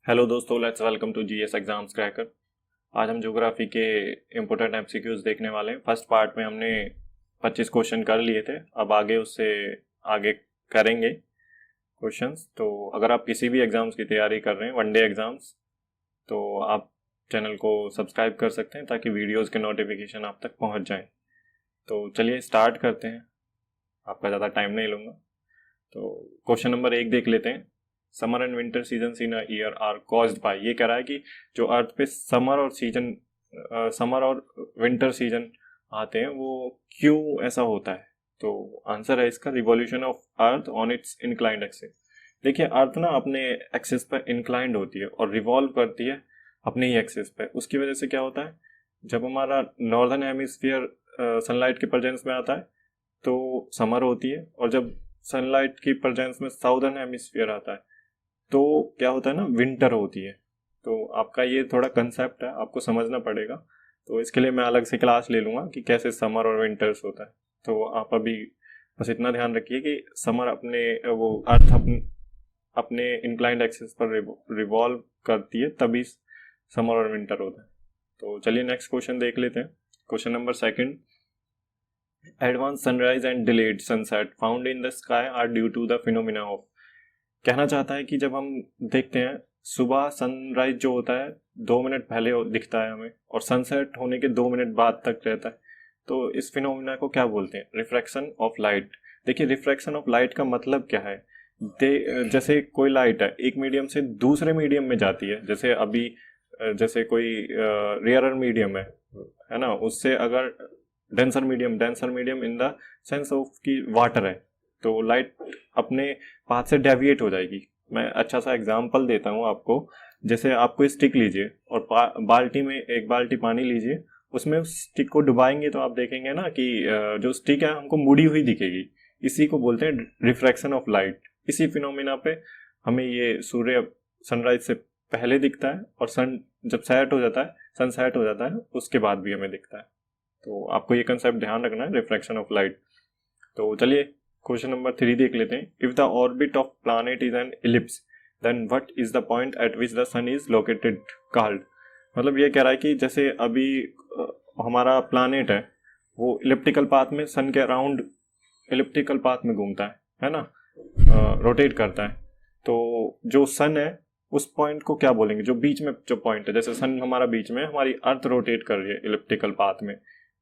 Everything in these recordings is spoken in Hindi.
हेलो दोस्तों, let's welcome to GS exams cracker. आज हम ज्योग्राफी के इम्पोर्टेंट एमसीक्यूज देखने वाले हैं। फर्स्ट पार्ट में हमने 25 क्वेश्चन कर लिए थे, अब आगे उससे आगे करेंगे क्वेश्चंस। तो अगर आप किसी भी एग्ज़ाम्स की तैयारी कर रहे हैं, वनडे एग्ज़ाम्स, तो आप चैनल को सब्सक्राइब कर सकते हैं ताकि वीडियोज़ के नोटिफिकेशन आप तक पहुँच जाएँ। तो चलिए स्टार्ट करते हैं, आपका ज़्यादा टाइम नहीं लूँगा। तो क्वेश्चन नंबर 1 देख लेते हैं। Summer and winter season in a year are caused by. ये कह रहा है कि जो अर्थ पे समर और विंटर सीजन आते हैं वो क्यों ऐसा होता है। तो आंसर है इसका revolution of earth on it's inclined axis. देखिए, अर्थ ना अपने एक्सिस पर इंक्लाइंड होती है और रिवॉल्व करती है अपने ही एक्सिस पे। उसकी वजह से क्या होता है, जब हमारा नॉर्दर्न हेमिस्फीयर सनलाइट के प्रेजेंस में आता है तो समर होती है, और जब सनलाइट की प्रेजेंस में साउदर्न हेमिस्फीयर आता है तो क्या होता है ना, विंटर होती है। तो आपका ये थोड़ा कंसेप्ट है, आपको समझना पड़ेगा। तो इसके लिए मैं अलग से क्लास ले लूँगा कि कैसे समर और विंटर्स होता है। तो आप अभी बस इतना ध्यान रखिए कि समर अपने वो अर्थ अपने इंक्लाइंड एक्सिस पर रिवॉल्व करती है, तभी समर और विंटर होता है। तो चलिए नेक्स्ट क्वेश्चन देख लेते हैं। Question number 2, advance sunrise and delayed sunset found in the sky are due to the phenomena of. कहना चाहता है कि जब हम देखते हैं सुबह सनराइज जो होता है 2 मिनट पहले दिखता है हमें, और सनसेट होने के 2 मिनट बाद तक रहता है, तो इस फिनोमिना को क्या बोलते हैं? Refraction of light. देखिए, रिफ्रैक्शन ऑफ लाइट का मतलब क्या है? जैसे कोई लाइट है एक मीडियम से दूसरे मीडियम में जाती है, जैसे अभी जैसे कोई रेयरर मीडियम है ना, उससे अगर denser medium in the sense of की वाटर है, तो लाइट अपने पाथ से डेविएट हो जाएगी। मैं अच्छा सा एग्जांपल देता हूँ आपको। जैसे आपको स्टिक लीजिए और बाल्टी में एक बाल्टी पानी लीजिए, उसमें उस स्टिक को डुबाएंगे तो आप देखेंगे ना कि जो स्टिक है हमको मुड़ी हुई दिखेगी। इसी को बोलते हैं रिफ्रैक्शन ऑफ लाइट। इसी फिनोमिना पे हमें ये सूर्य सनराइज से पहले दिखता है, और सन जब सनसेट हो जाता है उसके बाद भी हमें दिखता है। तो आपको ये कंसेप्ट ध्यान रखना है, रिफ्रैक्शन ऑफ लाइट। तो चलिए क्वेश्चन नंबर 3 देख लेते हैं। If the orbit of planet is an ellipse then what is the point at which the sun is located called. मतलब ये कह रहा है कि जैसे अभी हमारा प्लैनेट है वो इलिप्टिकल पाथ में सन के अराउंड इलिप्टिकल पाथ में घूमता है ना, रोटेट करता है। तो जो सन है उस पॉइंट को क्या बोलेंगे? जो बीच में जो पॉइंट है, जैसे सन हमारा बीच में, हमारी अर्थ रोटेट कर रही है इलिप्टिकल पाथ में,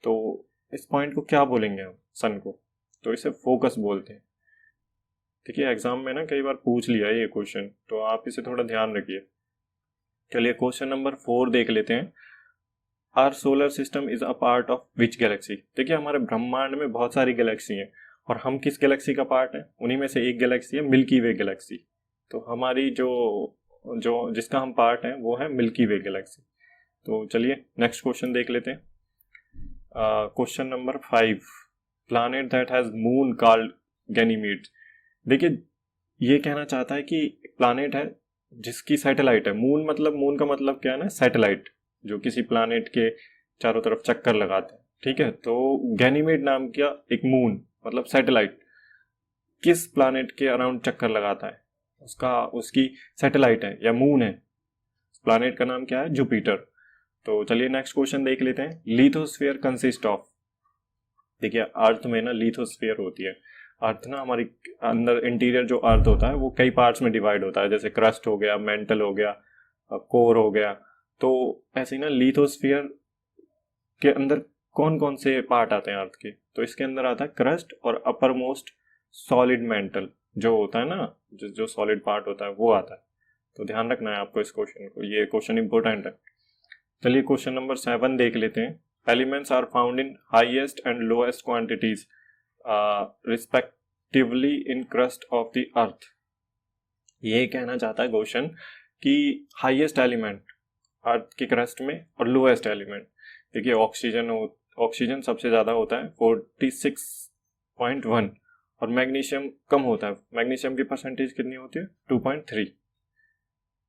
तो इस पॉइंट को क्या बोलेंगे हम सन को? तो इसे फोकस बोलते हैं। देखिए, एग्जाम में ना कई बार पूछ लिया है ये क्वेश्चन, तो आप इसे थोड़ा ध्यान रखिए। चलिए क्वेश्चन नंबर 4 देख लेते हैं। Our solar system is a part of which galaxy. देखिए, हमारे ब्रह्मांड में बहुत सारी गैलेक्सी हैं, और हम किस गैलेक्सी का पार्ट है? उन्हीं में से एक गैलेक्सी है मिल्की वे गैलेक्सी। तो हमारी जो जो जिसका हम पार्ट हैं वो है मिल्की वे गैलेक्सी। तो चलिए नेक्स्ट क्वेश्चन देख लेते हैं। Question number 5, planet that has moon called Ganymede. देखिए, ये कहना चाहता है कि प्लैनेट है जिसकी सैटेलाइट है। मून का मतलब क्या है ना, सैटेलाइट, जो किसी प्लैनेट के चारों तरफ चक्कर लगाते हैं। ठीक है, तो गैनीमेड नाम का एक मून मतलब सैटेलाइट किस प्लैनेट के अराउंड चक्कर लगाता है, उसकी सैटेलाइट है या मून है। प्लैनेट का नाम क्या है? जुपिटर। तो चलिए नेक्स्ट क्वेश्चन देख लेते हैं। Lithosphere consist of. देखिए, अर्थ में ना लिथोस्फीयर होती है। अर्थ ना हमारी अंदर इंटीरियर जो अर्थ होता है वो कई पार्ट्स में डिवाइड होता है, जैसे क्रस्ट हो गया, मेंटल हो गया, कोर हो गया। तो ऐसे ही ना लिथोस्फीयर के अंदर कौन कौन से पार्ट आते हैं अर्थ के? तो इसके अंदर आता है क्रस्ट और अपर मोस्ट सॉलिड मेंटल, जो होता है ना, जो सॉलिड पार्ट होता है वो आता है। तो ध्यान रखना है आपको इस क्वेश्चन को, ये क्वेश्चन इंपॉर्टेंट है। चलिए क्वेश्चन नंबर 7 देख लेते हैं। Elements are found in highest and lowest quantities respectively in crust of the earth. ये कहना चाहता है क्वेश्चन कि हाईएस्ट एलिमेंट अर्थ की क्रस्ट में और लोएस्ट एलिमेंट। देखिए, ऑक्सीजन सबसे ज़्यादा होता है 46.1, और मैग्नीशियम कम होता है। मैग्नीशियम की परसेंटेज कितनी होती है? 2.3।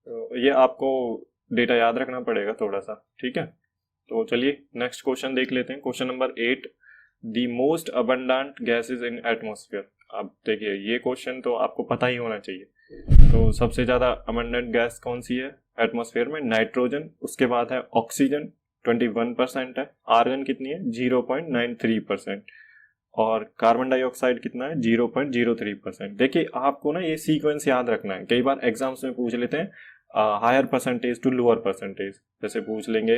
तो ये आपको डेटा याद रखना पड़ेगा थोड़ा सा, ठीक है। तो चलिए नेक्स्ट क्वेश्चन देख लेते हैं। Question number 8, the most abundant gases in atmosphere. अब देखिए, ये क्वेश्चन तो आपको पता ही होना चाहिए। तो सबसे ज़्यादा अबंडेंट गैस कौन सी है? एटमॉस्फेयर में, नाइट्रोजन उसके बाद है ऑक्सीजन 21% है, आर्गन कितनी है 0.93%, और कार्बन डाइऑक्साइड कितना है 0.03%। देखिए आपको ना ये सीक्वेंस याद रखना है, कई बार एग्जाम्स में पूछ लेते हैं higher percentage to lower percentage, जैसे पूछ लेंगे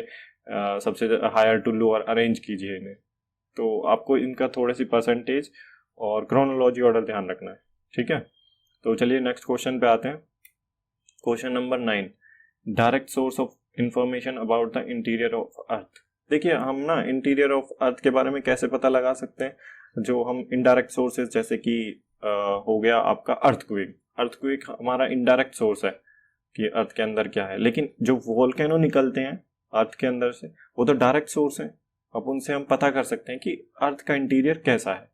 सबसे हायर टू लोअर अरेंज कीजिए इन्हें, तो आपको इनका थोड़ी सी परसेंटेज और क्रोनोलॉजी ऑर्डर ध्यान रखना है, ठीक है। तो चलिए नेक्स्ट क्वेश्चन पे आते हैं। Question number 9, direct source of information about the interior of earth. देखिए हम ना इंटीरियर ऑफ अर्थ के बारे में कैसे पता लगा सकते हैं, जो हम इनडायरेक्ट सोर्सेज जैसे कि हो गया आपका अर्थक्वेक, अर्थक्वेक हमारा इनडायरेक्ट सोर्स है कि अर्थ के अंदर क्या है, लेकिन जो वोल्केनो निकलते हैं अर्थ के अंदर से वो तो डायरेक्ट सोर्स है, अब उनसे हम पता कर सकते हैं कि अर्थ का इंटीरियर कैसा है।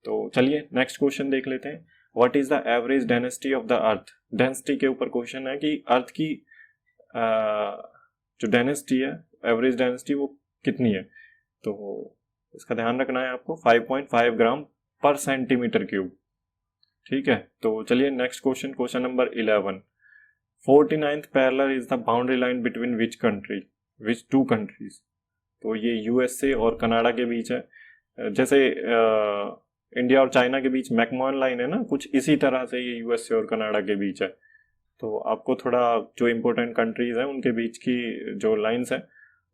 तो चलिए नेक्स्ट क्वेश्चन देख लेते हैं। What is the average density of the earth. Density के ऊपर क्वेश्चन है कि अर्थ की जो डेंसिटी है, एवरेज डेंसिटी वो कितनी है, तो इसका ध्यान रखना है आपको 5.5 ग्राम पर सेंटीमीटर क्यूब, ठीक है। तो चलिए next question, question number 11, 49th parallel is the boundary line between which country, which two countries. तो ये यूएसए और कनाडा के बीच है, जैसे इंडिया और चाइना के बीच मैकमोहन लाइन है ना, कुछ इसी तरह से ये यूएसए और कनाडा के बीच है। तो आपको थोड़ा जो इम्पोर्टेंट कंट्रीज हैं उनके बीच की जो लाइंस हैं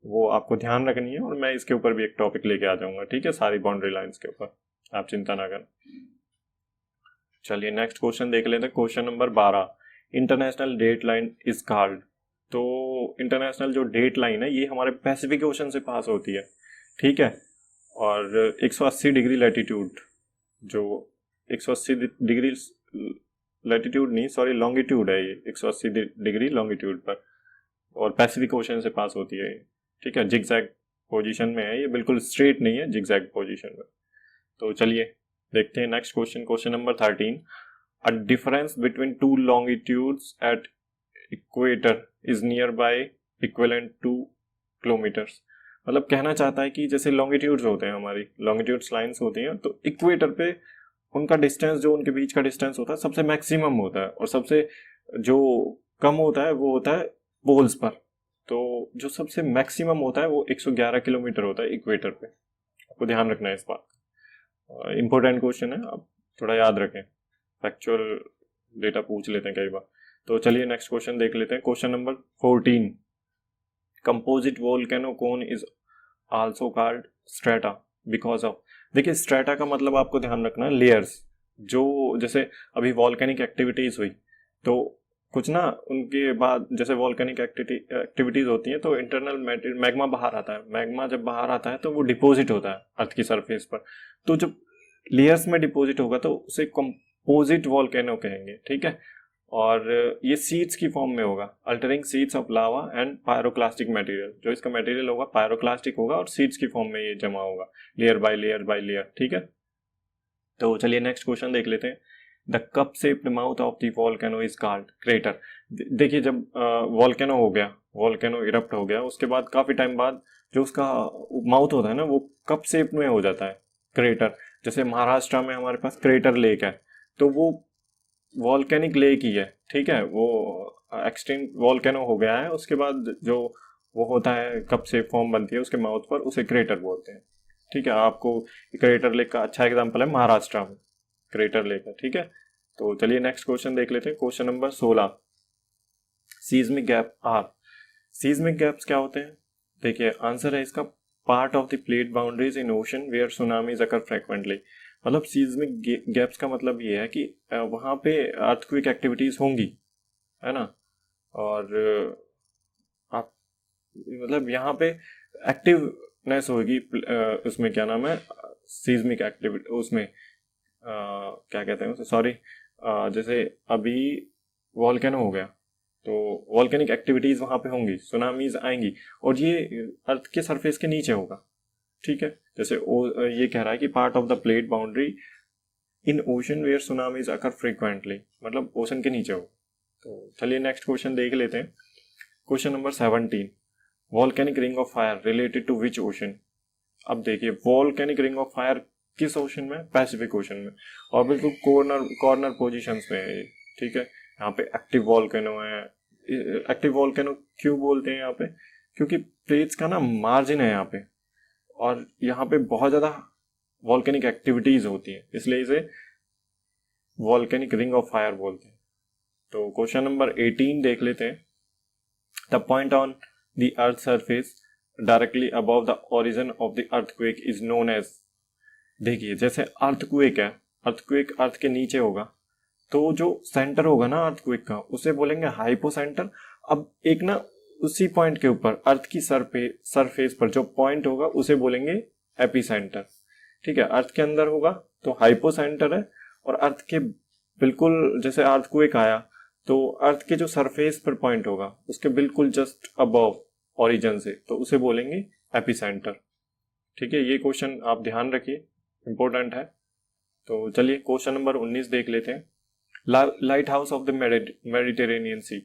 वो आपको ध्यान रखनी है, और मैं इसके ऊपर भी एक टॉपिक लेके आ जाऊंगा, ठीक है, सारी बाउंड्री लाइंस के ऊपर, आप चिंता ना करें। चलिए नेक्स्ट क्वेश्चन देख लेते हैं। Question number 12, international date line is called. तो इंटरनेशनल जो डेट लाइन है ये हमारे पैसिफिक ओशन से पास होती है, ठीक है, और 180 डिग्री लैटिट्यूड, जो 180 डिग्री लैटिट्यूड नहीं सॉरी लॉन्गिट्यूड है, ये 180 डिग्री लॉन्गिट्यूड पर, और पैसिफिक ओशन से पास होती है, ठीक है, जिगजैग पोजीशन में है, ये बिल्कुल स्ट्रेट नहीं है, जिगजैग पोजीशन में। तो चलिए देखते हैं next question, question number 13, a difference between two longitudes at equator is near by equivalent to kilometres. मतलब कहना चाहता है कि जैसे लॉन्गिट्यूड्स होते हैं, हमारी लॉन्गिट्यूड्स लाइंस होती हैं, तो इक्वेटर पे उनका डिस्टेंस, जो उनके बीच का डिस्टेंस होता है सबसे मैक्सिमम होता है, और सबसे जो कम होता है वो होता है पोल्स पर। तो जो सबसे मैक्सिमम होता है वो 111 किलोमीटर होता है इक्वेटर पे, आपको ध्यान रखना है इस बात। इंपॉर्टेंट क्वेश्चन है, आप थोड़ा याद रखें, फैक्चुअल डेटा पूछ लेते हैं कई बार। तो चलिए नेक्स्ट क्वेश्चन देख लेते हैं। Question number 14, composite volcano cone is also called strata because of. देखिए स्ट्रेटा का मतलब आपको ध्यान रखना है लेयर्स, जो जैसे अभी वॉल्केनिक एक्टिविटीज हुई तो कुछ ना उनके बाद जैसे वॉल्केनिक एक्टिविटीज होती हैं तो इंटरनल मैग्मा बाहर आता है, मैग्मा जब बाहर आता है तो वो डिपॉजिट होता है अर्थ की सरफेस पर, तो जब लेयर्स में डिपॉजिट होगा तो उसे कंपोजिट वॉल्केनो कहेंगे, ठीक है। और ये सीड्स की फॉर्म में होगा, altering seeds of lava and pyroclastic material, जो इसका मटेरियल होगा पायरोक्लास्टिक होगा और सीड्स की फॉर्म में ये जमा होगा, layer by layer by layer, ठीक है। तो चलिए नेक्स्ट क्वेश्चन देख लेते हैं। The cup shaped mouth of the volcano is called crater. देखिए जब वॉल्केनो हो गया, वॉल्केनो इरप्ट हो गया, उसके बाद काफी टाइम बाद जो उसका माउथ होता है ना वो कप शेप में हो जाता है, क्रेटर। जैसे महाराष्ट्र में हमारे पास क्रेटर लेक है, तो वो वॉल्केनिक लेक ही है, ठीक है, वो एक्सटिंक्ट वॉल्केनो हो गया है, उसके बाद जो वो होता है कप शेप फॉर्म बनती है उसके माउथ पर, उसे क्रेटर बोलते हैं, ठीक है। आपको क्रेटर लेक का अच्छा एग्जांपल है महाराष्ट्र में क्रेटर लेक है, ठीक है। तो चलिए नेक्स्ट क्वेश्चन देख लेते हैं। Question number 16, seismic gap are. Seismic gaps क्या होते हैं? देखिए आंसर है इसका part of the plate boundaries in ocean where tsunamis occur frequently. मतलब सीज्मिक गैप्स का मतलब ये है कि वहां पे अर्थक्वेक एक्टिविटीज होंगी, है ना, और आप मतलब यहाँ पे एक्टिवनेस होगी, उसमें क्या नाम है सीज्मिक एक्टिविटी, उसमें क्या कहते हैं उसे, सॉरी, जैसे अभी वॉल्केनो हो गया तो वॉल्केनिक एक्टिविटीज वहां पे होंगी, सुनामीज आएंगी, और ये अर्थ के सरफेस के नीचे होगा, ठीक है। जैसे ये कह रहा है कि part of the plate boundary in ocean where tsunamis occur frequently, मतलब ओशन के नीचे हो। तो चलिए नेक्स्ट क्वेश्चन देख लेते हैं। Question number 17, volcanic ring of fire related to which ocean. अब देखिए वॉल्केनिक रिंग ऑफ फायर किस ओशन में? पैसिफिक ओशन में, और बिल्कुल कॉर्नर पोजीशंस में है ये, ठीक है। यहाँ पे एक्टिव वॉल्केनो है, एक्टिव वॉल्केनो क्यों बोलते हैं यहाँ पे, क्योंकि प्लेट्स का ना मार्जिन है यहाँ पे, और यहाँ पे बहुत ज़्यादा वॉल्केनिक एक्टिविटीज होती है, इसलिए इसे वॉल्केनिक रिंग ऑफ फायर बोलते हैं। तो क्वेश्चन नंबर 18 देख लेते हैं। The point on the earth surface directly above the origin of the earthquake is known as. देखिए जैसे अर्थक्वेक है, अर्थक्वेक अर्थ के नीचे होगा, तो जो सेंटर होगा ना अर्थक्वेक का उसे बोलेंगे हाइपोसेंटर। अब एक ना उसी पॉइंट के ऊपर अर्थ की सरफेस पर जो पॉइंट होगा उसे बोलेंगे एपिसेंटर। ठीक है, अर्थ के अंदर होगा तो हाइपोसेंटर है, और अर्थ के बिल्कुल जैसे अर्थक्वेक आया तो अर्थ के जो सरफेस पर पॉइंट होगा उसके बिल्कुल जस्ट अबव ओरिजिन से, तो उसे बोलेंगे एपिसेंटर। ठीक है, ये क्वेश्चन आप ध्यान रखिए, इंपॉर्टेंट है। तो चलिए क्वेश्चन नंबर 19 देख लेते हैं। Lighthouse of the Mediterranean sea.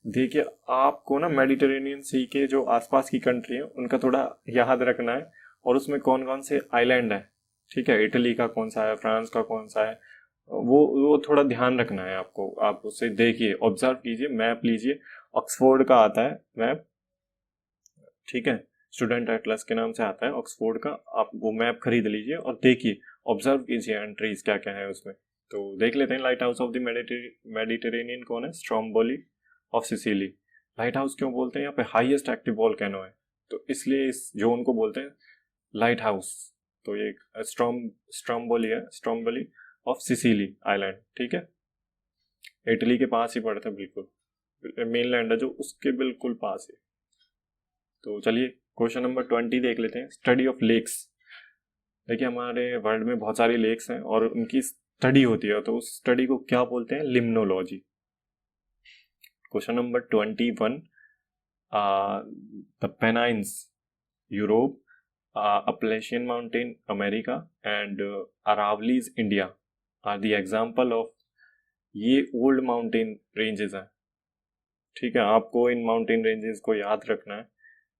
देखिए आपको ना मेडिटेरेनियन सी के जो आसपास की कंट्री है उनका थोड़ा याद रखना है, और उसमें कौन कौन से आइलैंड है। ठीक है, इटली का कौन सा है, फ्रांस का कौन सा है, वो थोड़ा ध्यान रखना है आपको। आप उसे देखिए, ऑब्जर्व कीजिए, मैप लीजिए, ऑक्सफोर्ड का आता है मैप। ठीक है, स्टूडेंट एटलस के नाम से आता है ऑक्सफोर्ड का, आप वो मैप खरीद लीजिए और देखिए, ऑब्जर्व कीजिए एंट्रीज क्या क्या है उसमें। तो देख लेते हैं lighthouse of the Mediterranean कौन है, Stromboli of Sicily. Light house क्यों बोलते हैं, यहाँ पे हाईएस्ट एक्टिव वोल्केनो है, तो इसलिए इस जोन को बोलते हैं लाइट हाउस। तो ये स्ट्रोम्बोली है, स्ट्रोम्बोली ऑफ सिसिली आइलैंड। ठीक है, इटली के पास ही पड़ता है, बिल्कुल मेनलैंड है जो उसके बिल्कुल पास है। तो चलिए क्वेश्चन नंबर 20 देख लेते हैं। Study of lakes. देखिए हमारे वर्ल्ड में बहुत सारी लेक्स हैं और उनकी स्टडी होती है, तो उस स्टडी को क्या बोलते हैं, limnology. Question number 21, the Pennines Europe, Appalachian mountain America and Aravallis India are the example of. ये ओल्ड माउंटेन रेंजेस हैं। ठीक है, आपको इन माउंटेन रेंजेस को याद रखना है।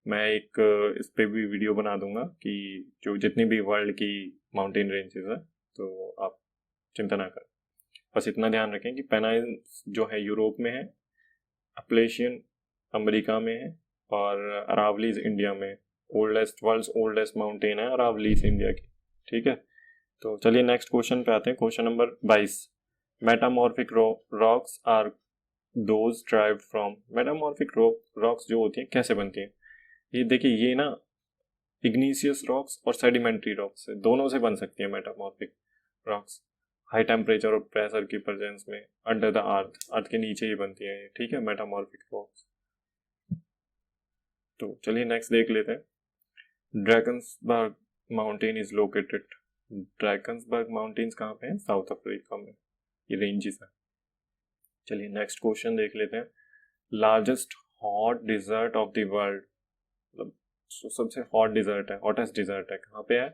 मैं एक इस पे भी वीडियो बना दूंगा कि जो जितनी भी वर्ल्ड की माउंटेन रेंजेस है, तो आप चिंता ना करें, बस इतना ध्यान रखें कि पेनाइन्स जो है यूरोप में है, अपलेशियन अमेरिका में है, और अरावलीज इंडिया में। वर्ल्ड्स ओल्डेस्ट माउंटेन है अरावलीज इंडिया की। ठीक है, तो चलिए नेक्स्ट क्वेश्चन पे आते हैं। Question number 22, metamorphic rocks are those derived from. Metamorphic rocks जो होती हैं कैसे बनती हैं, ये देखिए, ये ना इग्नीशियस रॉक्स और सेडिमेंट्री रॉक्स से, दोनों से बन सकती है मेटामॉर्फिक रॉक्स। हाई टेम्परेचर और प्रेशर की प्रेजेंस में अंडर द अर्थ के नीचे ही बनती है ये। ठीक है, मेटामॉर्फिक रॉक्स। तो चलिए नेक्स्ट देख लेते हैं। ड्रैगन्सबर्ग माउंटेन इज लोकेटेड। ड्रैगन्सबर्ग माउंटेन्स कहाँ पे हैं, साउथ अफ्रीका में, ये रेंजेस है। चलिए नेक्स्ट क्वेश्चन देख लेते हैं। Largest hot desert of the world, मतलब सबसे हॉट डिजर्ट है, हॉटेस्ट डिजर्ट है, कहाँ पे है,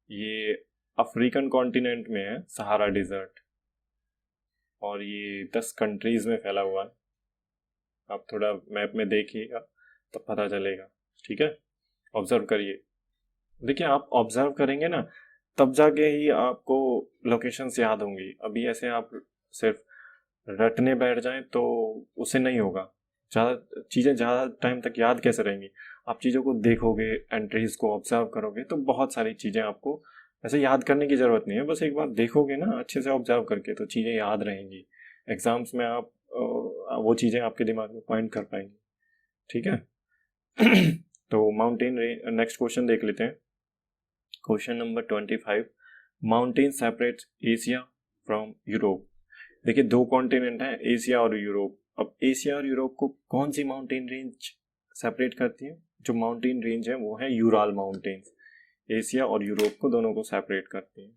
ये अफ्रीकन कॉन्टिनेंट में है, सहारा डिजर्ट, और ये 10 कंट्रीज में फैला हुआ है। आप थोड़ा मैप में देखिएगा तब पता चलेगा। ठीक है, ऑब्जर्व करिए। देखिए आप ऑब्जर्व करेंगे ना तब जाके ही आपको लोकेशंस याद होंगी। अभी ऐसे आप सिर्फ रटने बैठ जाएं तो उससे नहीं होगा। ज़्यादा चीज़ें ज़्यादा टाइम तक याद कैसे रहेंगी, आप चीज़ों को देखोगे, एंट्रीज को ऑब्जर्व करोगे, तो बहुत सारी चीज़ें आपको ऐसे याद करने की ज़रूरत नहीं है। बस एक बार देखोगे ना अच्छे से ऑब्जर्व करके तो चीज़ें याद रहेंगी। एग्जाम्स में आप वो चीज़ें आपके दिमाग में पॉइंट कर पाएंगी। ठीक है तो माउंटेन रेंज, नेक्स्ट क्वेश्चन देख लेते हैं। Question number 25, mountain separate Asia from Europe. देखिए 2 कॉन्टिनेंट हैं, एशिया और यूरोप। अब एशिया और यूरोप को कौन सी माउंटेन रेंज सेपरेट करती है, जो माउंटेन रेंज है वो है यूराल माउंटेन्स। एशिया और यूरोप को दोनों को सेपरेट करती है।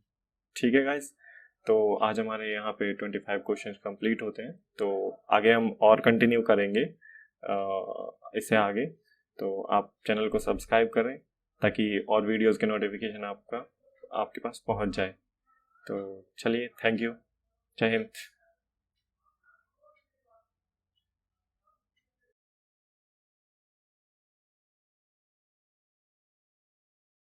ठीक है गाइस, तो आज हमारे यहाँ पे 25 क्वेश्चंस कंप्लीट होते हैं। तो आगे हम और कंटिन्यू करेंगे इससे आगे। तो आप चैनल को सब्सक्राइब करें ताकि और वीडियोस के नोटिफिकेशन आपके पास पहुँच जाए। तो चलिए, थैंक यू, जय हिंद।